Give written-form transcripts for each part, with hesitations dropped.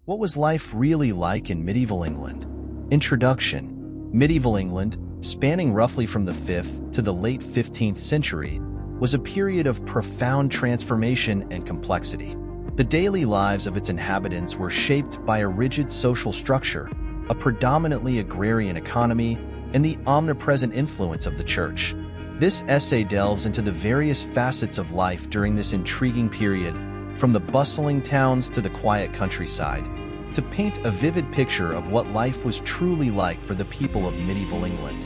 What was life really like in medieval England? Introduction. Medieval England, spanning roughly from the 5th to the late 15th century, was a period of profound transformation and complexity. The daily lives of its inhabitants were shaped by a rigid social structure, a predominantly agrarian economy, and the omnipresent influence of the church. This essay delves into the various facets of life during this intriguing period, from the bustling towns to the quiet countryside, to paint a vivid picture of what life was truly like for the people of medieval England.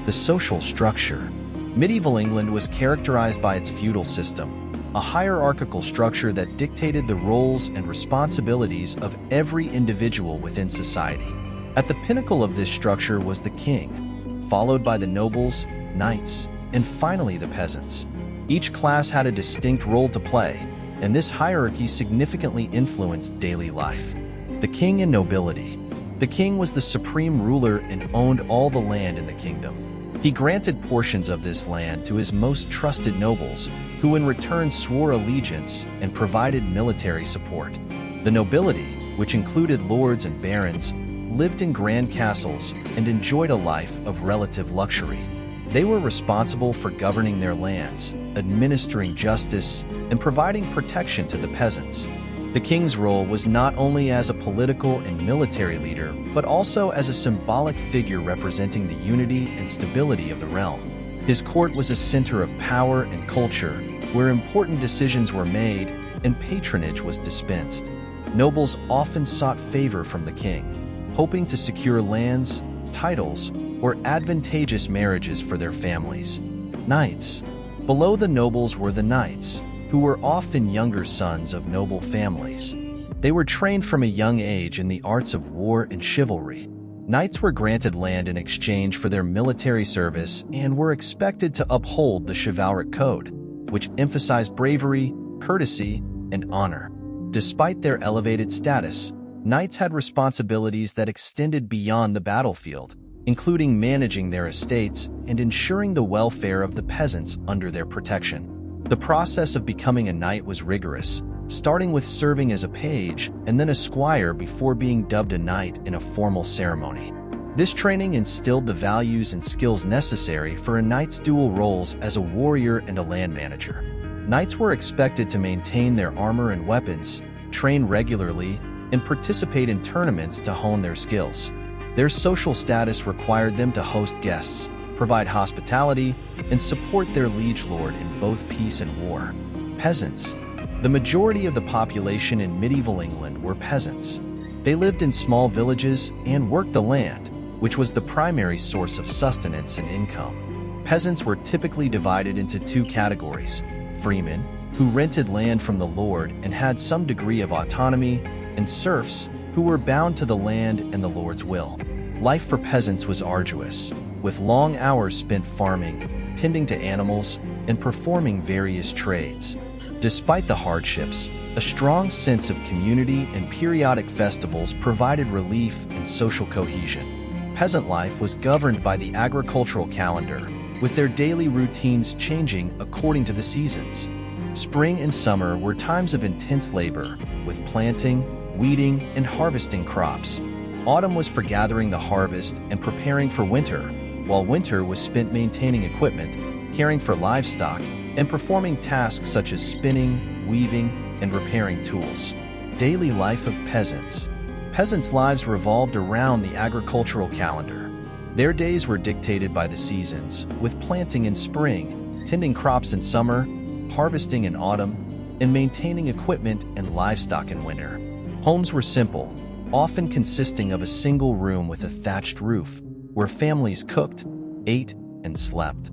The social structure. Medieval England was characterized by its feudal system, a hierarchical structure that dictated the roles and responsibilities of every individual within society. At the pinnacle of this structure was the king, followed by the nobles, knights, and finally the peasants. Each class had a distinct role to play, and this hierarchy significantly influenced daily life. The king and nobility. The king was the supreme ruler and owned all the land in the kingdom. He granted portions of this land to his most trusted nobles, who in return swore allegiance and provided military support. The nobility, which included lords and barons, lived in grand castles and enjoyed a life of relative luxury. They were responsible for governing their lands, administering justice, and providing protection to the peasants. The king's role was not only as a political and military leader, but also as a symbolic figure representing the unity and stability of the realm. His court was a center of power and culture, where important decisions were made and patronage was dispensed. Nobles often sought favor from the king, hoping to secure lands, titles, or advantageous marriages for their families. Knights. Below the nobles were the knights, who were often younger sons of noble families. They were trained from a young age in the arts of war and chivalry. Knights were granted land in exchange for their military service and were expected to uphold the chivalric code, which emphasized bravery, courtesy, and honor. Despite their elevated status, knights had responsibilities that extended beyond the battlefield, including managing their estates and ensuring the welfare of the peasants under their protection. The process of becoming a knight was rigorous, starting with serving as a page and then a squire before being dubbed a knight in a formal ceremony. This training instilled the values and skills necessary for a knight's dual roles as a warrior and a land manager. Knights were expected to maintain their armor and weapons, train regularly, and participate in tournaments to hone their skills. Their social status required them to host guests, provide hospitality, and support their liege lord in both peace and war. Peasants. The majority of the population in medieval England were peasants. They lived in small villages and worked the land, which was the primary source of sustenance and income. Peasants were typically divided into two categories: freemen, who rented land from the lord and had some degree of autonomy, and serfs, who were bound to the land and the lord's will. Life for peasants was arduous, with long hours spent farming, tending to animals, and performing various trades. Despite the hardships, a strong sense of community and periodic festivals provided relief and social cohesion. Peasant life was governed by the agricultural calendar, with their daily routines changing according to the seasons. Spring and summer were times of intense labor, with planting, weeding, and harvesting crops. Autumn was for gathering the harvest and preparing for winter, while winter was spent maintaining equipment, caring for livestock, and performing tasks such as spinning, weaving, and repairing tools. Daily life of peasants. Peasants' lives revolved around the agricultural calendar. Their days were dictated by the seasons, with planting in spring, tending crops in summer, harvesting in autumn, and maintaining equipment and livestock in winter. Homes were simple, often consisting of a single room with a thatched roof, where families cooked, ate, and slept.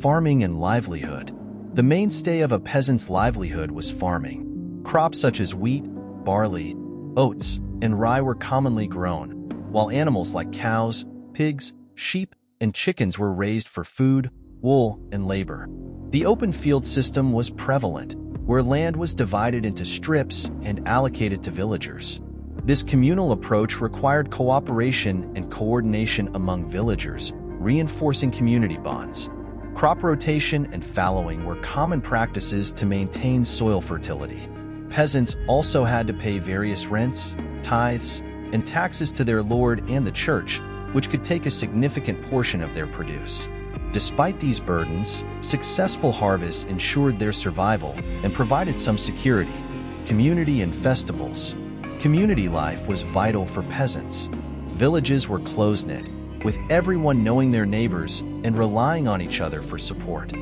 Farming and livelihood. The mainstay of a peasant's livelihood was farming. Crops such as wheat, barley, oats, and rye were commonly grown, while animals like cows, pigs, sheep, and chickens were raised for food, wool, and labor. The open field system was prevalent, where land was divided into strips and allocated to villagers. This communal approach required cooperation and coordination among villagers, reinforcing community bonds. Crop rotation and fallowing were common practices to maintain soil fertility. Peasants also had to pay various rents, tithes, and taxes to their lord and the church, which could take a significant portion of their produce. Despite these burdens, successful harvests ensured their survival and provided some security. Community and festivals. Community life was vital for peasants. Villages were close-knit, with everyone knowing their neighbors and relying on each other for support.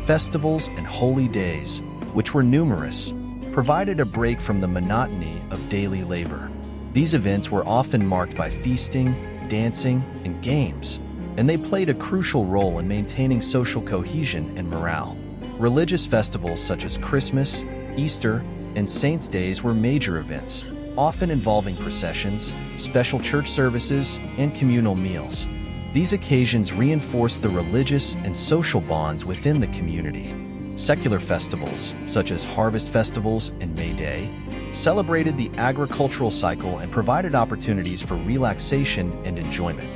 Festivals and holy days, which were numerous, provided a break from the monotony of daily labor. These events were often marked by feasting, dancing, and games, and they played a crucial role in maintaining social cohesion and morale. Religious festivals such as Christmas, Easter, and Saints' Days were major events, often involving processions, special church services, and communal meals. These occasions reinforced the religious and social bonds within the community. Secular festivals, such as harvest festivals and May Day, celebrated the agricultural cycle and provided opportunities for relaxation and enjoyment.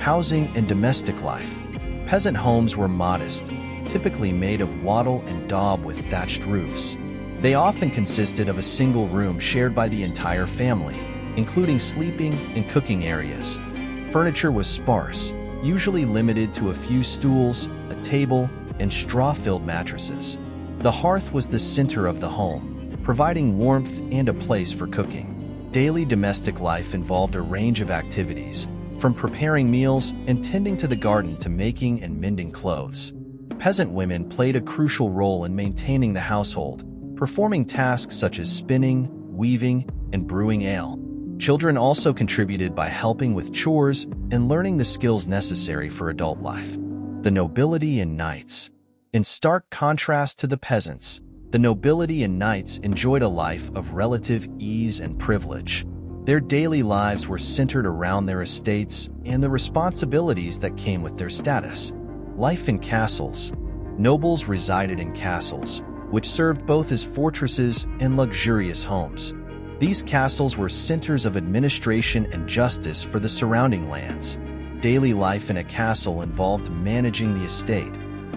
Housing and domestic life. Peasant homes were modest, typically made of wattle and daub with thatched roofs. They often consisted of a single room shared by the entire family, including sleeping and cooking areas. Furniture was sparse, usually limited to a few stools, a table, and straw-filled mattresses. The hearth was the center of the home, providing warmth and a place for cooking. Daily domestic life involved a range of activities, from preparing meals and tending to the garden to making and mending clothes. Peasant women played a crucial role in maintaining the household, performing tasks such as spinning, weaving, and brewing ale. Children also contributed by helping with chores and learning the skills necessary for adult life. The nobility and knights. In stark contrast to the peasants, the nobility and knights enjoyed a life of relative ease and privilege. Their daily lives were centered around their estates and the responsibilities that came with their status. Life in castles. Nobles resided in castles, which served both as fortresses and luxurious homes. These castles were centers of administration and justice for the surrounding lands. Daily life in a castle involved managing the estate,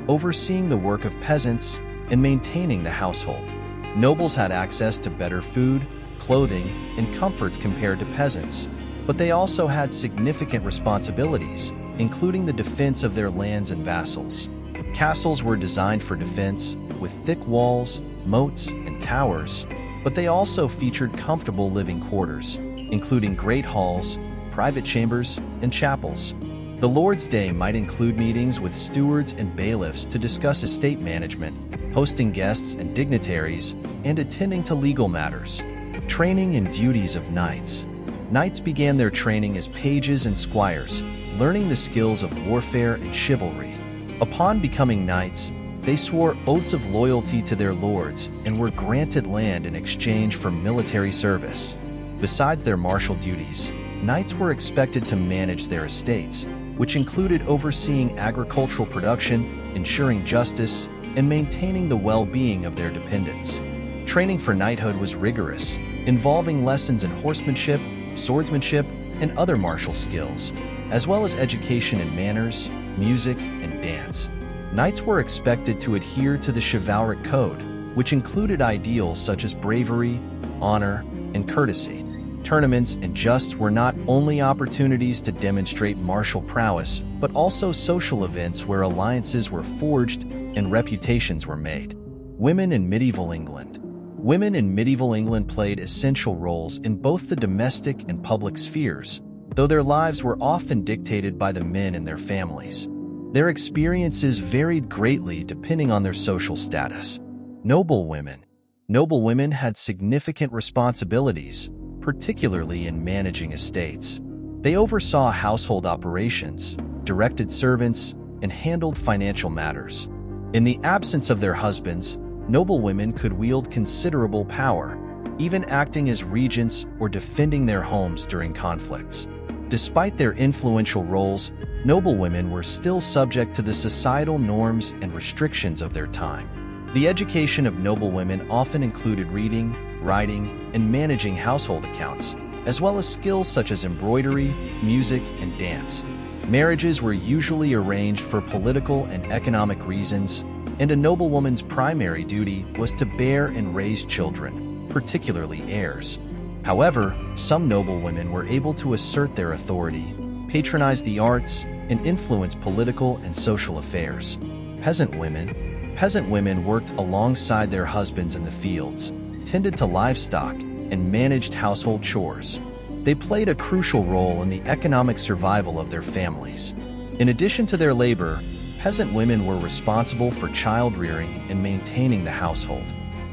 overseeing the work of peasants, and maintaining the household. Nobles had access to better food, clothing, and comforts compared to peasants, but they also had significant responsibilities, including the defense of their lands and vassals. Castles were designed for defense, with thick walls, moats, and towers, but they also featured comfortable living quarters, including great halls, private chambers, and chapels. The Lord's Day might include meetings with stewards and bailiffs to discuss estate management, hosting guests and dignitaries, and attending to legal matters. Training and duties of knights. Knights began their training as pages and squires, learning the skills of warfare and chivalry. Upon becoming knights, they swore oaths of loyalty to their lords and were granted land in exchange for military service. Besides their martial duties, knights were expected to manage their estates, which included overseeing agricultural production, ensuring justice, and maintaining the well-being of their dependents. Training for knighthood was rigorous, involving lessons in horsemanship, swordsmanship, and other martial skills, as well as education in manners, music, and dance. Knights were expected to adhere to the chivalric code, which included ideals such as bravery, honor, and courtesy. Tournaments and justs were not only opportunities to demonstrate martial prowess, but also social events where alliances were forged and reputations were made. Women in medieval England. Women in medieval England played essential roles in both the domestic and public spheres, though their lives were often dictated by the men in their families. Their experiences varied greatly depending on their social status. Noble women. Noble women had significant responsibilities, particularly in managing estates. They oversaw household operations, directed servants, and handled financial matters. In the absence of their husbands, noble women could wield considerable power, even acting as regents or defending their homes during conflicts. Despite their influential roles, noble women were still subject to the societal norms and restrictions of their time. The education of noble women often included reading, writing, and managing household accounts, as well as skills such as embroidery, music, and dance. Marriages were usually arranged for political and economic reasons, and a noblewoman's primary duty was to bear and raise children, particularly heirs. However, some noblewomen were able to assert their authority, patronize the arts, and influence political and social affairs. Peasant women worked alongside their husbands in the fields, tended to livestock, and managed household chores. They played a crucial role in the economic survival of their families. In addition to their labor, peasant women were responsible for child-rearing and maintaining the household.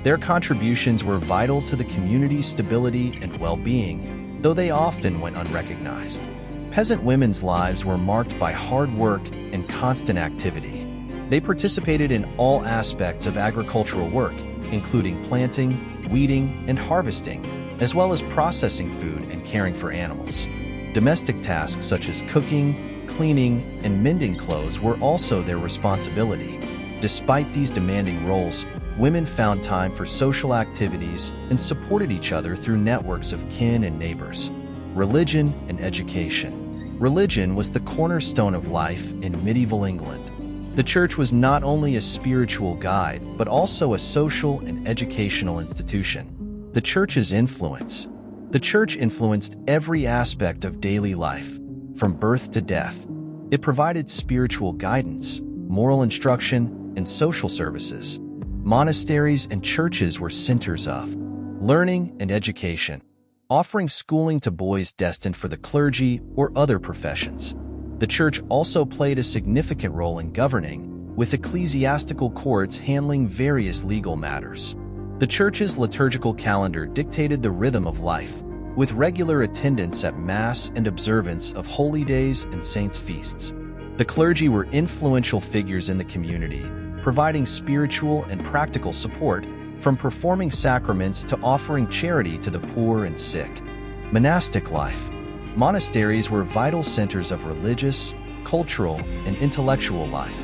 Their contributions were vital to the community's stability and well-being, though they often went unrecognized. Peasant women's lives were marked by hard work and constant activity. They participated in all aspects of agricultural work, including planting, weeding, and harvesting, as well as processing food and caring for animals. Domestic tasks such as cooking, cleaning, and mending clothes were also their responsibility. Despite these demanding roles, women found time for social activities and supported each other through networks of kin and neighbors. Religion and education. Religion was the cornerstone of life in medieval England. The church was not only a spiritual guide, but also a social and educational institution. The church's influence. The church influenced every aspect of daily life, from birth to death. It provided spiritual guidance, moral instruction, and social services. Monasteries and churches were centers of learning and education, offering schooling to boys destined for the clergy or other professions. The church also played a significant role in governing, with ecclesiastical courts handling various legal matters. The church's liturgical calendar dictated the rhythm of life, with regular attendance at Mass and observance of holy days and saints' feasts. The clergy were influential figures in the community, providing spiritual and practical support, from performing sacraments to offering charity to the poor and sick. Monastic life. Monasteries were vital centers of religious, cultural, and intellectual life.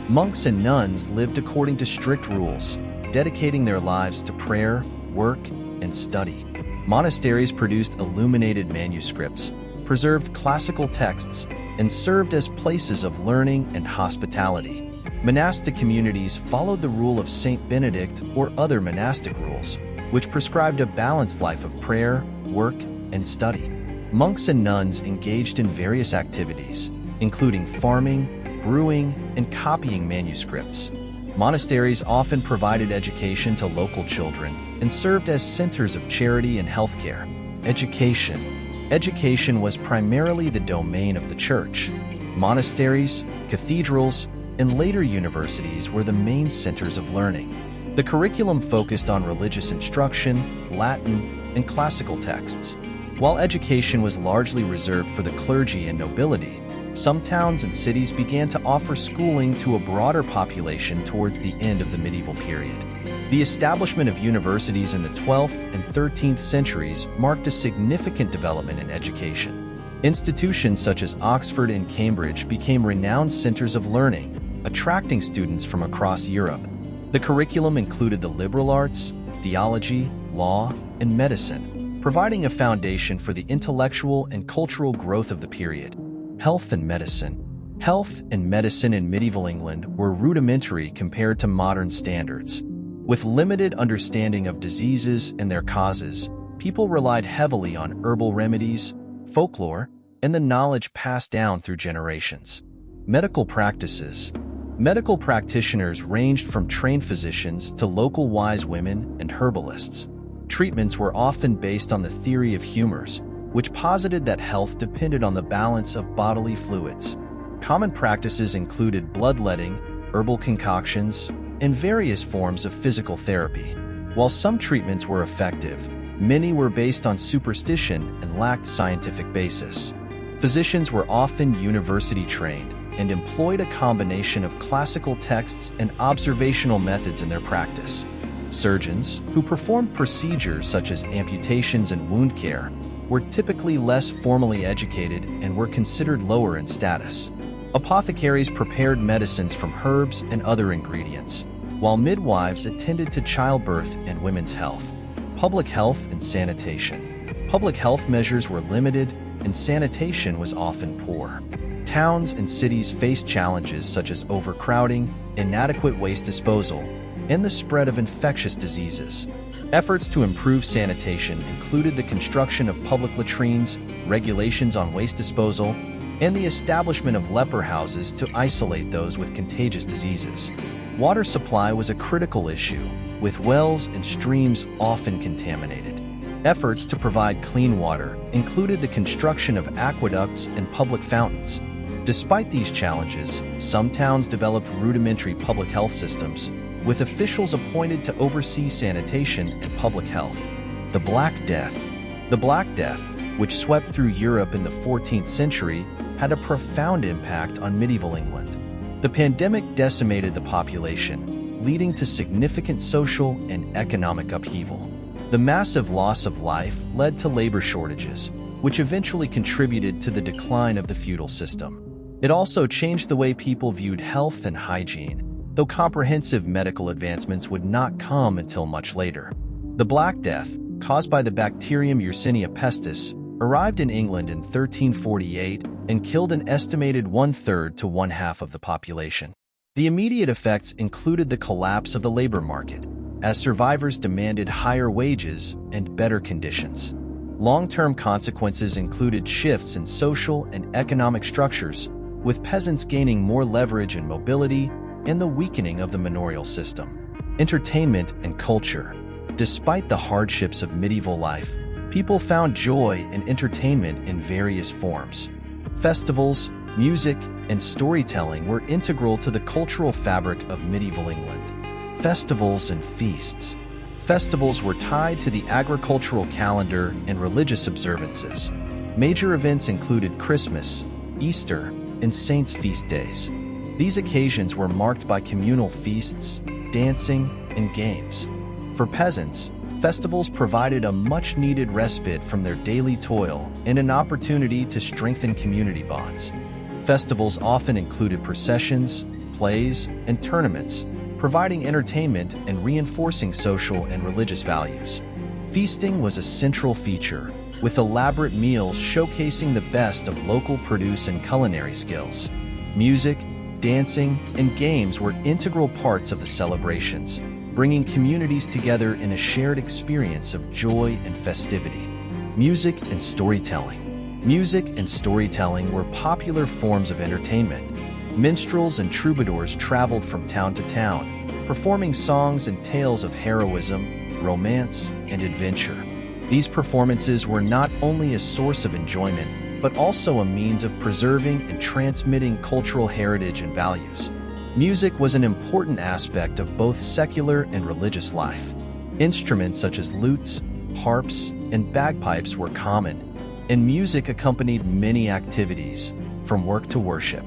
Monks and nuns lived according to strict rules, dedicating their lives to prayer, work, and study. Monasteries produced illuminated manuscripts, preserved classical texts, and served as places of learning and hospitality. Monastic communities followed the rule of Saint Benedict or other monastic rules, which prescribed a balanced life of prayer, work, and study. Monks and nuns engaged in various activities, including farming, brewing, and copying manuscripts. Monasteries often provided education to local children and served as centers of charity and healthcare. Education. Education was primarily the domain of the church. Monasteries, cathedrals, and later universities were the main centers of learning. The curriculum focused on religious instruction, Latin, and classical texts. While education was largely reserved for the clergy and nobility, some towns and cities began to offer schooling to a broader population towards the end of the medieval period. The establishment of universities in the 12th and 13th centuries marked a significant development in education. Institutions such as Oxford and Cambridge became renowned centers of learning, attracting students from across Europe. The curriculum included the liberal arts, theology, law, and medicine, providing a foundation for the intellectual and cultural growth of the period. Health and medicine. Health and medicine in medieval England were rudimentary compared to modern standards. With limited understanding of diseases and their causes, people relied heavily on herbal remedies, folklore, and the knowledge passed down through generations. Medical practices. Medical practitioners ranged from trained physicians to local wise women and herbalists. Treatments were often based on the theory of humors, which posited that health depended on the balance of bodily fluids. Common practices included bloodletting, herbal concoctions, and various forms of physical therapy. While some treatments were effective, many were based on superstition and lacked scientific basis. Physicians were often university-trained and employed a combination of classical texts and observational methods in their practice. Surgeons, who performed procedures such as amputations and wound care, were typically less formally educated and were considered lower in status. Apothecaries prepared medicines from herbs and other ingredients, while midwives attended to childbirth and women's health. Public health and sanitation. Public health measures were limited, and sanitation was often poor. Towns and cities faced challenges such as overcrowding, inadequate waste disposal, and the spread of infectious diseases. Efforts to improve sanitation included the construction of public latrines, regulations on waste disposal, and the establishment of leper houses to isolate those with contagious diseases. Water supply was a critical issue, with wells and streams often contaminated. Efforts to provide clean water included the construction of aqueducts and public fountains. Despite these challenges, some towns developed rudimentary public health systems, with officials appointed to oversee sanitation and public health. The Black Death. The Black Death, which swept through Europe in the 14th century, had a profound impact on medieval England. The pandemic decimated the population, leading to significant social and economic upheaval. The massive loss of life led to labor shortages, which eventually contributed to the decline of the feudal system. It also changed the way people viewed health and hygiene, though comprehensive medical advancements would not come until much later. The Black Death, caused by the bacterium Yersinia pestis, arrived in England in 1348 and killed an estimated 1/3 to 1/2 of the population. The immediate effects included the collapse of the labor market, as survivors demanded higher wages and better conditions. Long-term consequences included shifts in social and economic structures, with peasants gaining more leverage and mobility, and the weakening of the manorial system. Entertainment and culture. Despite the hardships of medieval life, people found joy and entertainment in various forms. Festivals, music, and storytelling were integral to the cultural fabric of medieval England. Festivals and feasts. Festivals were tied to the agricultural calendar and religious observances. Major events included Christmas, Easter, and saints' feast days. These occasions were marked by communal feasts, dancing, and games. For peasants, festivals provided a much-needed respite from their daily toil and an opportunity to strengthen community bonds. Festivals often included processions, plays, and tournaments, providing entertainment and reinforcing social and religious values. Feasting was a central feature, with elaborate meals showcasing the best of local produce and culinary skills. Music, dancing, and games were integral parts of the celebrations, bringing communities together in a shared experience of joy and festivity. Music and storytelling. Music and storytelling were popular forms of entertainment. Minstrels and troubadours traveled from town to town, performing songs and tales of heroism, romance, and adventure. These performances were not only a source of enjoyment, but also a means of preserving and transmitting cultural heritage and values. Music was an important aspect of both secular and religious life. Instruments such as lutes, harps, and bagpipes were common, and music accompanied many activities, from work to worship.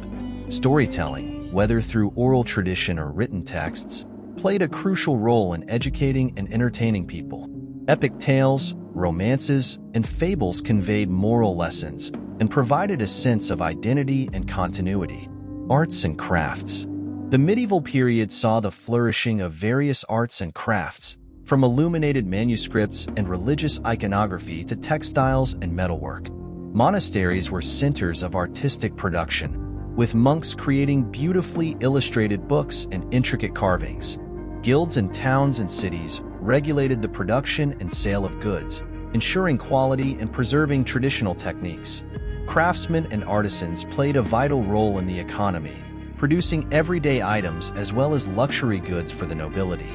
Storytelling, whether through oral tradition or written texts, played a crucial role in educating and entertaining people. Epic tales, romances, and fables conveyed moral lessons and provided a sense of identity and continuity. Arts and crafts. The medieval period saw the flourishing of various arts and crafts, from illuminated manuscripts and religious iconography to textiles and metalwork. Monasteries were centers of artistic production, with monks creating beautifully illustrated books and intricate carvings. Guilds in towns and cities regulated the production and sale of goods, ensuring quality and preserving traditional techniques. Craftsmen and artisans played a vital role in the economy, producing everyday items as well as luxury goods for the nobility.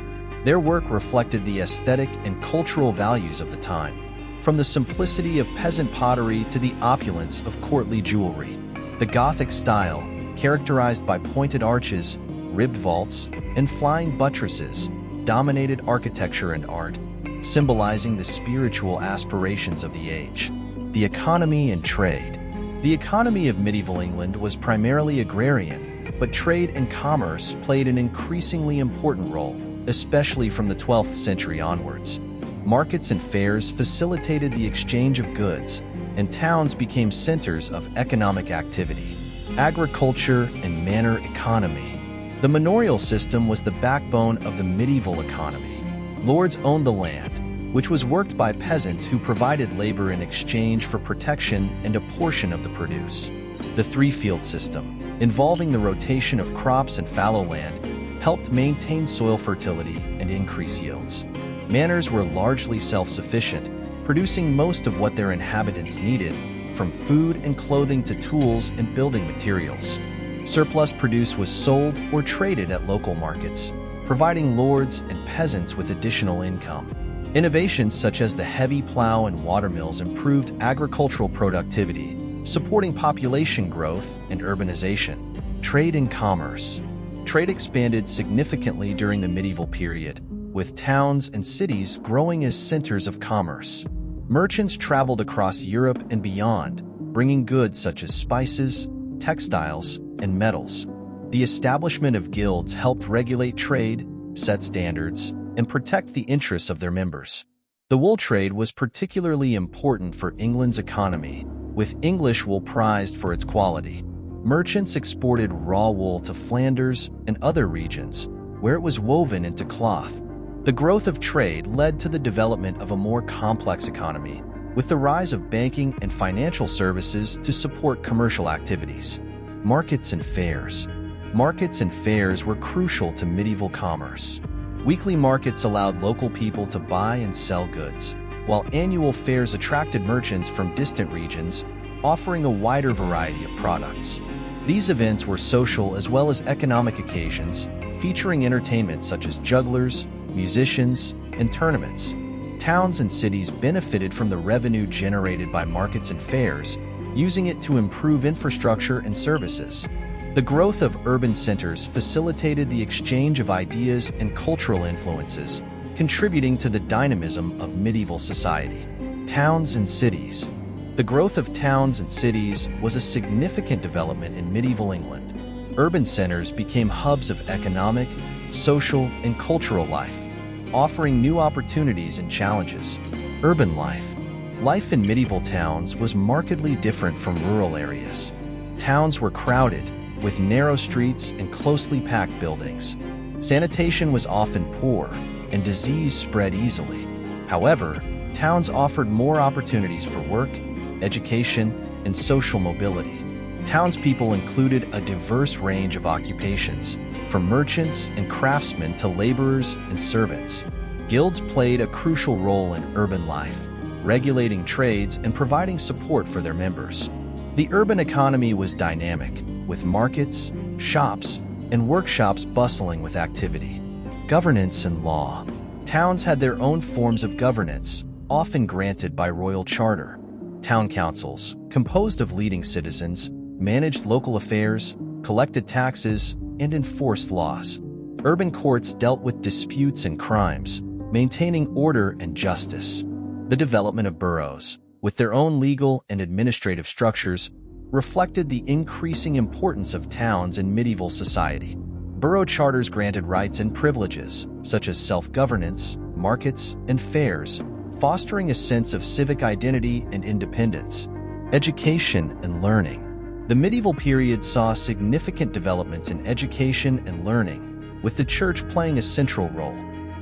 Their work reflected the aesthetic and cultural values of the time, from the simplicity of peasant pottery to the opulence of courtly jewelry. The Gothic style, characterized by pointed arches, ribbed vaults, and flying buttresses, dominated architecture and art, symbolizing the spiritual aspirations of the age. The economy and trade. The economy of medieval England was primarily agrarian, but trade and commerce played an increasingly important role, especially from the 12th century onwards. Markets and fairs facilitated the exchange of goods, and towns became centers of economic activity. Agriculture and manor economy. The manorial system was the backbone of the medieval economy. Lords owned the land, which was worked by peasants who provided labor in exchange for protection and a portion of the produce. The three-field system, involving the rotation of crops and fallow land, helped maintain soil fertility and increase yields. Manors were largely self-sufficient, producing most of what their inhabitants needed, from food and clothing to tools and building materials. Surplus produce was sold or traded at local markets, providing lords and peasants with additional income. Innovations such as the heavy plow and watermills improved agricultural productivity, supporting population growth and urbanization. Trade and commerce. Trade expanded significantly during the medieval period, with towns and cities growing as centers of commerce. Merchants traveled across Europe and beyond, bringing goods such as spices, textiles, and metals. The establishment of guilds helped regulate trade, set standards, and protect the interests of their members. The wool trade was particularly important for England's economy, with English wool prized for its quality. Merchants exported raw wool to Flanders and other regions, where it was woven into cloth. The growth of trade led to the development of a more complex economy, with the rise of banking and financial services to support commercial activities. Markets and fairs. Markets and fairs were crucial to medieval commerce. Weekly markets allowed local people to buy and sell goods, while annual fairs attracted merchants from distant regions, offering a wider variety of products. These events were social as well as economic occasions, featuring entertainment such as jugglers, musicians, and tournaments. Towns and cities benefited from the revenue generated by markets and fairs, using it to improve infrastructure and services. The growth of urban centers facilitated the exchange of ideas and cultural influences, contributing to the dynamism of medieval society. Towns and cities. The growth of towns and cities was a significant development in medieval England. Urban centers became hubs of economic, social, and cultural life, offering new opportunities and challenges. Urban life. Life in medieval towns was markedly different from rural areas. Towns were crowded, with narrow streets and closely packed buildings. Sanitation was often poor, and disease spread easily. However, towns offered more opportunities for work, education, and social mobility. Townspeople included a diverse range of occupations, from merchants and craftsmen to laborers and servants. Guilds played a crucial role in urban life, regulating trades and providing support for their members. The urban economy was dynamic, with markets, shops, and workshops bustling with activity. Governance and law. Towns had their own forms of governance, often granted by royal charter. Town councils, composed of leading citizens, managed local affairs, collected taxes, and enforced laws. Urban courts dealt with disputes and crimes, maintaining order and justice. The development of boroughs, with their own legal and administrative structures, reflected the increasing importance of towns in medieval society. Borough charters granted rights and privileges, such as self-governance, markets, and fairs, fostering a sense of civic identity and independence. Education and learning. The medieval period saw significant developments in education and learning, with the church playing a central role.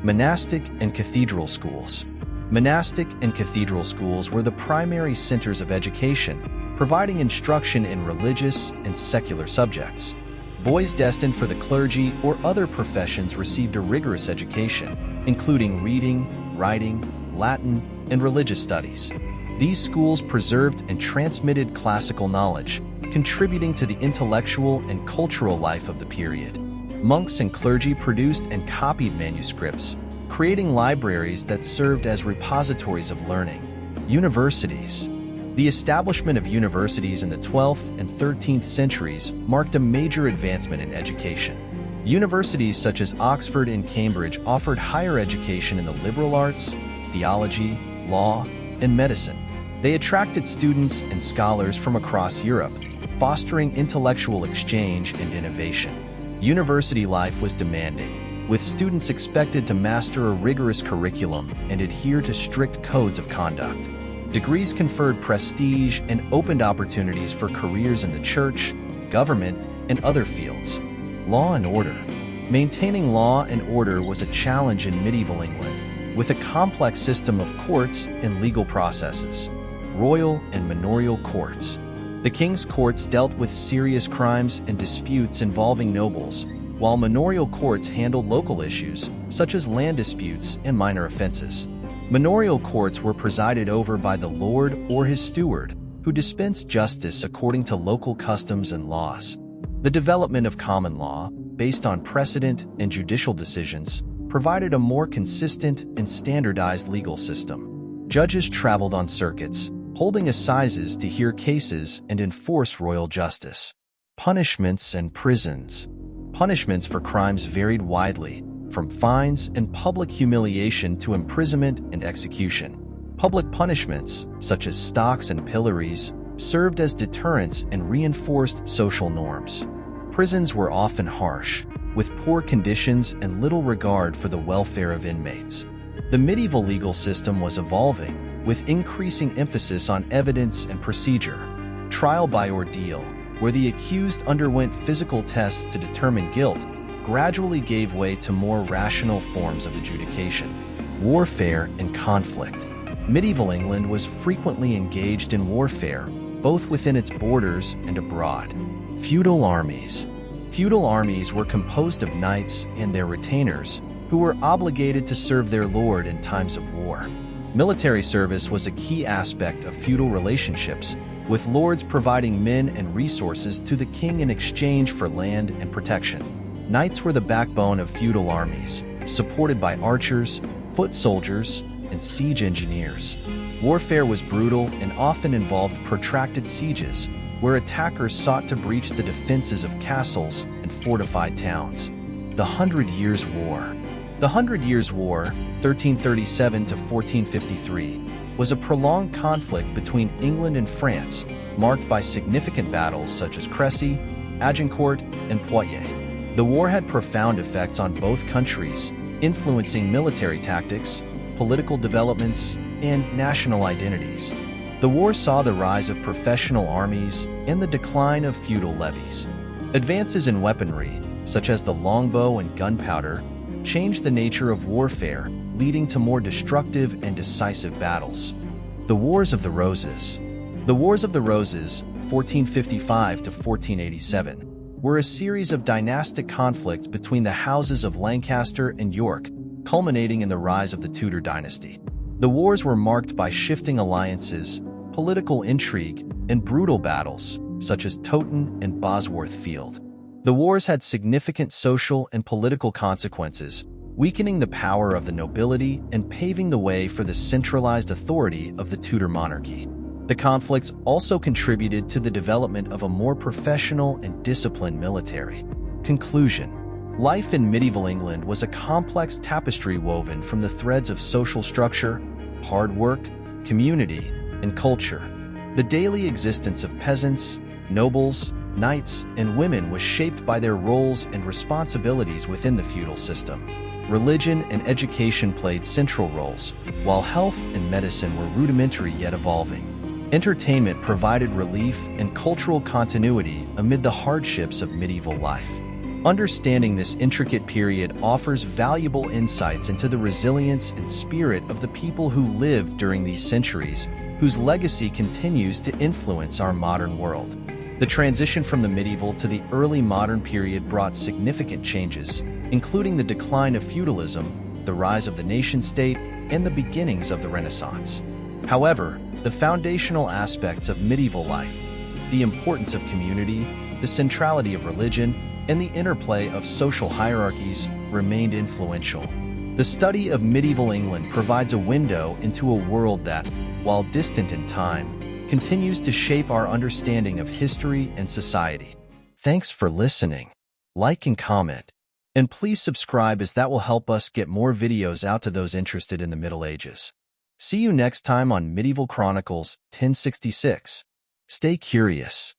Monastic and cathedral schools. Monastic and cathedral schools were the primary centers of education, providing instruction in religious and secular subjects. Boys destined for the clergy or other professions received a rigorous education, including reading, writing, Latin, and religious studies. These schools preserved and transmitted classical knowledge, contributing to the intellectual and cultural life of the period. Monks and clergy produced and copied manuscripts, creating libraries that served as repositories of learning. Universities. The establishment of universities in the 12th and 13th centuries marked a major advancement in education. Universities such as Oxford and Cambridge offered higher education in the liberal arts, theology, law, and medicine. They attracted students and scholars from across Europe, fostering intellectual exchange and innovation. University life was demanding, with students expected to master a rigorous curriculum and adhere to strict codes of conduct. Degrees conferred prestige and opened opportunities for careers in the church, government, and other fields. Law and order. Maintaining law and order was a challenge in medieval England, with a complex system of courts and legal processes. Royal and manorial courts. The king's courts dealt with serious crimes and disputes involving nobles, while manorial courts handled local issues, such as land disputes and minor offenses. Manorial courts were presided over by the lord or his steward, who dispensed justice according to local customs and laws. The development of common law, based on precedent and judicial decisions, provided a more consistent and standardized legal system. Judges traveled on circuits, holding assizes to hear cases and enforce royal justice. Punishments and prisons. Punishments for crimes varied widely, from fines and public humiliation to imprisonment and execution. Public punishments, such as stocks and pillories, served as deterrents and reinforced social norms. Prisons were often harsh, with poor conditions and little regard for the welfare of inmates. The medieval legal system was evolving, with increasing emphasis on evidence and procedure. Trial by ordeal, where the accused underwent physical tests to determine guilt, gradually gave way to more rational forms of adjudication. Warfare and conflict. Medieval England was frequently engaged in warfare, both within its borders and abroad. Feudal armies. Feudal armies were composed of knights and their retainers, who were obligated to serve their lord in times of war. Military service was a key aspect of feudal relationships, with lords providing men and resources to the king in exchange for land and protection. Knights were the backbone of feudal armies, supported by archers, foot soldiers, and siege engineers. Warfare was brutal and often involved protracted sieges, where attackers sought to breach the defenses of castles and fortified towns. The 100 Years' War. The 100 Years' War, 1337 to 1453, was a prolonged conflict between England and France, marked by significant battles such as Crécy, Agincourt, and Poitiers. The war had profound effects on both countries, influencing military tactics, political developments, and national identities. The war saw the rise of professional armies and the decline of feudal levies. Advances in weaponry, such as the longbow and gunpowder, changed the nature of warfare, leading to more destructive and decisive battles. The Wars of the Roses. The Wars of the Roses, 1455 to 1487, were a series of dynastic conflicts between the houses of Lancaster and York, culminating in the rise of the Tudor dynasty. The wars were marked by shifting alliances, political intrigue, and brutal battles, such as Towton and Bosworth Field. The wars had significant social and political consequences, weakening the power of the nobility and paving the way for the centralized authority of the Tudor monarchy. The conflicts also contributed to the development of a more professional and disciplined military. Conclusion. Life in medieval England was a complex tapestry woven from the threads of social structure, hard work, community, and culture. The daily existence of peasants, nobles, knights, and women was shaped by their roles and responsibilities within the feudal system. Religion and education played central roles, while health and medicine were rudimentary yet evolving. Entertainment provided relief and cultural continuity amid the hardships of medieval life. Understanding this intricate period offers valuable insights into the resilience and spirit of the people who lived during these centuries, whose legacy continues to influence our modern world. The transition from the medieval to the early modern period brought significant changes, including the decline of feudalism, the rise of the nation-state, and the beginnings of the Renaissance. However, the foundational aspects of medieval life, the importance of community, the centrality of religion, and the interplay of social hierarchies remained influential. The study of medieval England provides a window into a world that, while distant in time, continues to shape our understanding of history and society. Thanks for listening. Like and comment. And please subscribe, as that will help us get more videos out to those interested in the Middle Ages. See you next time on Medieval Chronicles 1066. Stay curious.